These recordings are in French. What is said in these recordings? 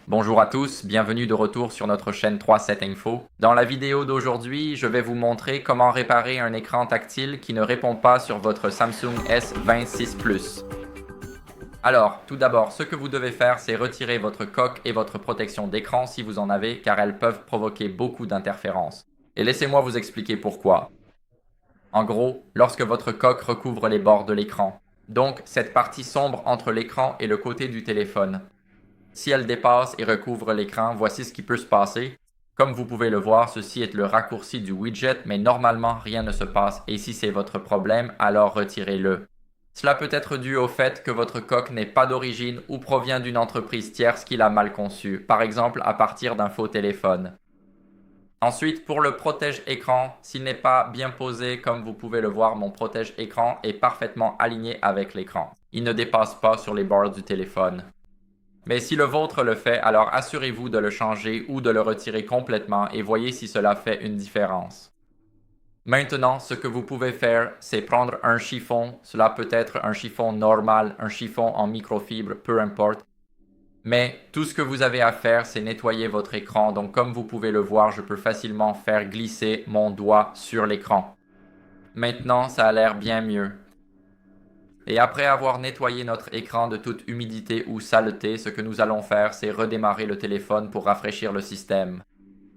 Bonjour à tous, bienvenue de retour sur notre chaîne 37 Info. Dans la vidéo d'aujourd'hui, je vais vous montrer comment réparer un écran tactile qui ne répond pas sur votre Samsung S26 Plus. Alors, tout d'abord, ce que vous devez faire, c'est retirer votre coque et votre protection d'écran si vous en avez, car elles peuvent provoquer beaucoup d'interférences. Et laissez-moi vous expliquer pourquoi. En gros, lorsque votre coque recouvre les bords de l'écran, donc cette partie sombre entre l'écran et le côté du téléphone, si elle dépasse et recouvre l'écran, voici ce qui peut se passer. Comme vous pouvez le voir, ceci est le raccourci du widget, mais normalement rien ne se passe et si c'est votre problème, alors retirez-le. Cela peut être dû au fait que votre coque n'est pas d'origine ou provient d'une entreprise tierce qui l'a mal conçue, par exemple à partir d'un faux téléphone. Ensuite, pour le protège-écran, s'il n'est pas bien posé, comme vous pouvez le voir, mon protège-écran est parfaitement aligné avec l'écran. Il ne dépasse pas sur les bords du téléphone. Mais si le vôtre le fait, alors assurez-vous de le changer ou de le retirer complètement et voyez si cela fait une différence. Maintenant, ce que vous pouvez faire, c'est prendre un chiffon, cela peut être un chiffon normal, un chiffon en microfibre, peu importe. Mais tout ce que vous avez à faire, c'est nettoyer votre écran. Donc comme vous pouvez le voir, je peux facilement faire glisser mon doigt sur l'écran. Maintenant, ça a l'air bien mieux. Et après avoir nettoyé notre écran de toute humidité ou saleté, ce que nous allons faire, c'est redémarrer le téléphone pour rafraîchir le système.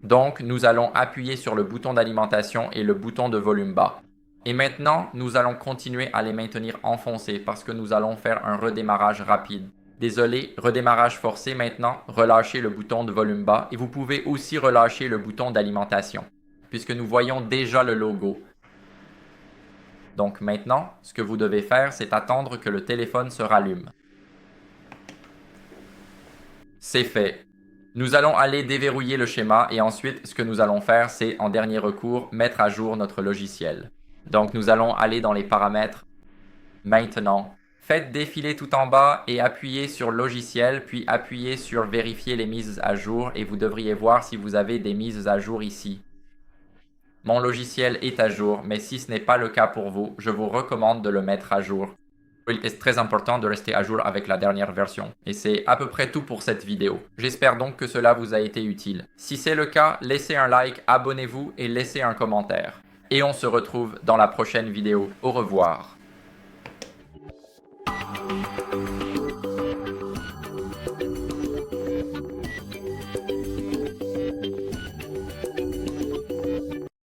Donc, nous allons appuyer sur le bouton d'alimentation et le bouton de volume bas. Et maintenant, nous allons continuer à les maintenir enfoncés parce que nous allons faire un redémarrage rapide. Désolé, redémarrage forcé maintenant, relâchez le bouton de volume bas et vous pouvez aussi relâcher le bouton d'alimentation, puisque nous voyons déjà le logo. Donc maintenant, ce que vous devez faire, c'est attendre que le téléphone se rallume. C'est fait. Nous allons aller déverrouiller le schéma et ensuite, ce que nous allons faire, c'est en dernier recours, mettre à jour notre logiciel. Donc nous allons aller dans les paramètres. Maintenant, faites défiler tout en bas et appuyez sur logiciel, puis appuyez sur vérifier les mises à jour et vous devriez voir si vous avez des mises à jour ici. Mon logiciel est à jour, mais si ce n'est pas le cas pour vous, je vous recommande de le mettre à jour. Il est très important de rester à jour avec la dernière version. Et c'est à peu près tout pour cette vidéo. J'espère donc que cela vous a été utile. Si c'est le cas, laissez un like, abonnez-vous et laissez un commentaire. Et on se retrouve dans la prochaine vidéo. Au revoir.